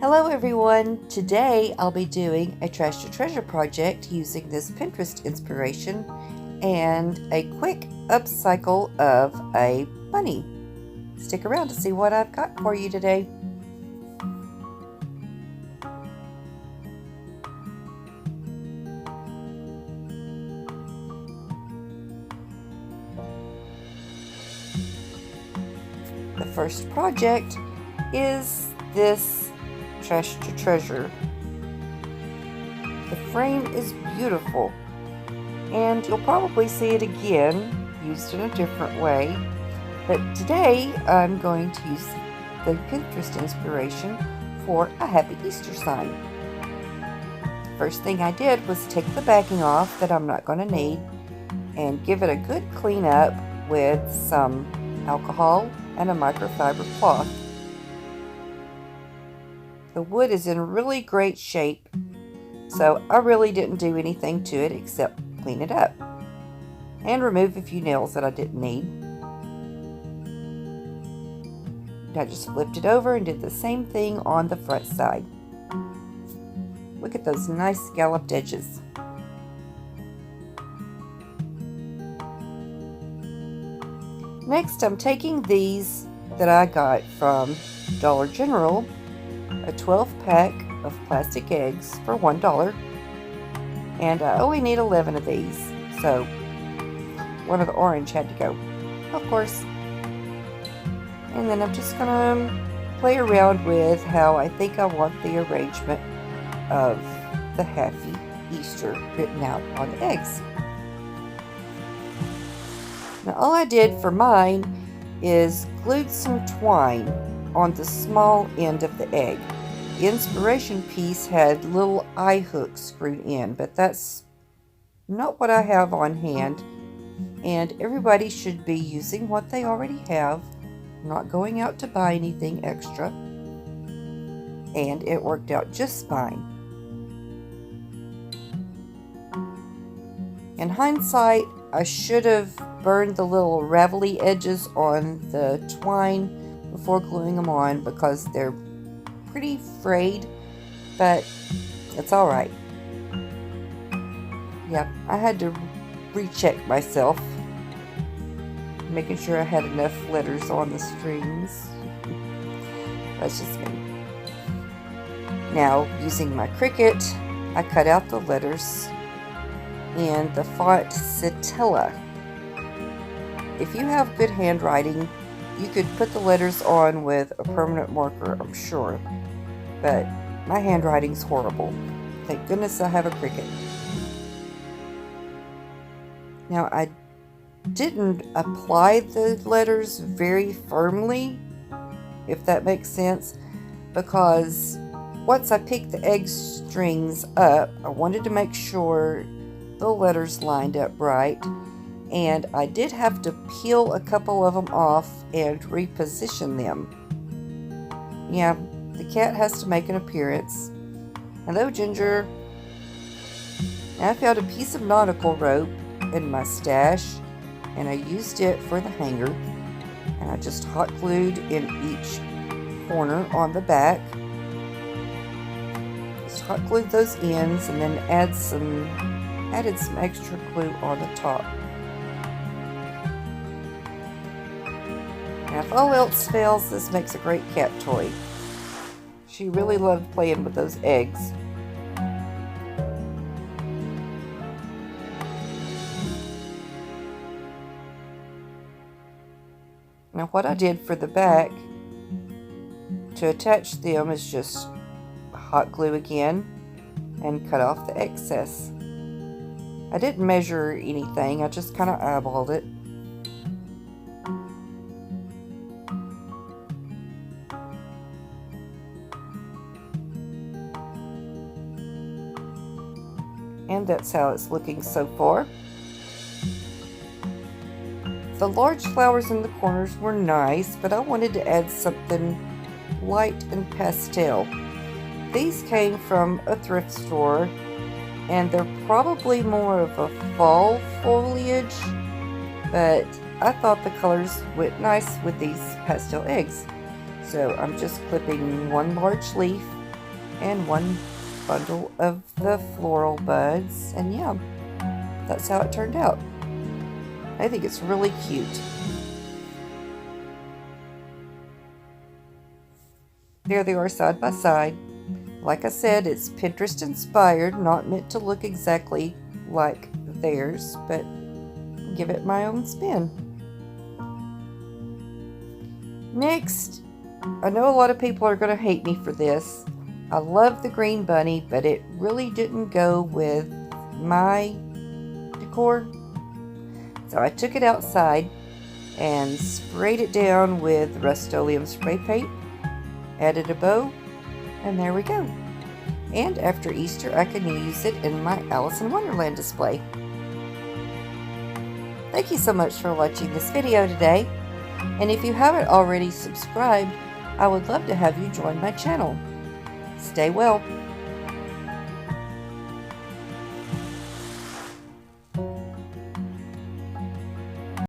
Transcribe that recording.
Hello everyone! Today I'll be doing a trash to treasure project using this Pinterest inspiration and a quick upcycle of a bunny. Stick around to see what I've got for you today. The first project is this trash to treasure. The frame is beautiful, and you'll probably see it again used in a different way, but today I'm going to use the Pinterest inspiration for a Happy Easter sign. First thing I did was take the backing off that I'm not going to need and give it a good clean up with some alcohol and a microfiber cloth. The wood is in really great shape, so I really didn't do anything to it except clean it up and remove a few nails that I didn't need. I just flipped it over and did the same thing on the front side. Look at those nice scalloped edges. Next, I'm taking these that I got from Dollar General, a 12-pack of plastic eggs for $1, and I only need 11 of these, so one of the orange had to go, of course. And then I'm just gonna play around with how I think I want the arrangement of the Happy Easter written out on the eggs. Now all I did for mine is glued some twine on the small end of the egg. The inspiration piece had little eye hooks screwed in, but that's not what I have on hand, and everybody should be using what they already have, not going out to buy anything extra, and it worked out just fine. In hindsight, I should have burned the little ravelly edges on the twine before gluing them on because they're pretty frayed, but it's alright. Yep, I had to recheck myself, making sure I had enough letters on the strings. That's just me. Now, using my Cricut, I cut out the letters in the font Citella. If you have good handwriting, you could put the letters on with a permanent marker, I'm sure, but my handwriting's horrible. Thank goodness I have a Cricut. Now, I didn't apply the letters very firmly, if that makes sense, because once I picked the egg strings up, I wanted to make sure the letters lined up right, and I did have to peel a couple of them off and reposition them. Yeah, the cat has to make an appearance. Hello, Ginger. And I found a piece of nautical rope in my stash, and I used it for the hanger, and I just hot glued in each corner on the back. Just hot glued those ends and then added some extra glue on the top. Now, if all else fails, this makes a great cat toy. She really loved playing with those eggs. Now, what I did for the back to attach them is just hot glue again and cut off the excess. I didn't measure anything, I just kind of eyeballed it. And that's how it's looking so far. The large flowers in the corners were nice, but I wanted to add something light and pastel. These came from a thrift store, and they're probably more of a fall foliage, but I thought the colors went nice with these pastel eggs. So I'm just clipping one large leaf and one bundle of the floral buds. And yeah, that's how it turned out. I think it's really cute. There they are side by side. Like I said, it's Pinterest inspired, not meant to look exactly like theirs, but give it my own spin. Next, I know a lot of people are going to hate me for this. I love the green bunny, but it really didn't go with my decor. So I took it outside and sprayed it down with Rust-Oleum spray paint, added a bow, and there we go. And after Easter, I can use it in my Alice in Wonderland display. Thank you so much for watching this video today. And if you haven't already subscribed, I would love to have you join my channel. Stay well.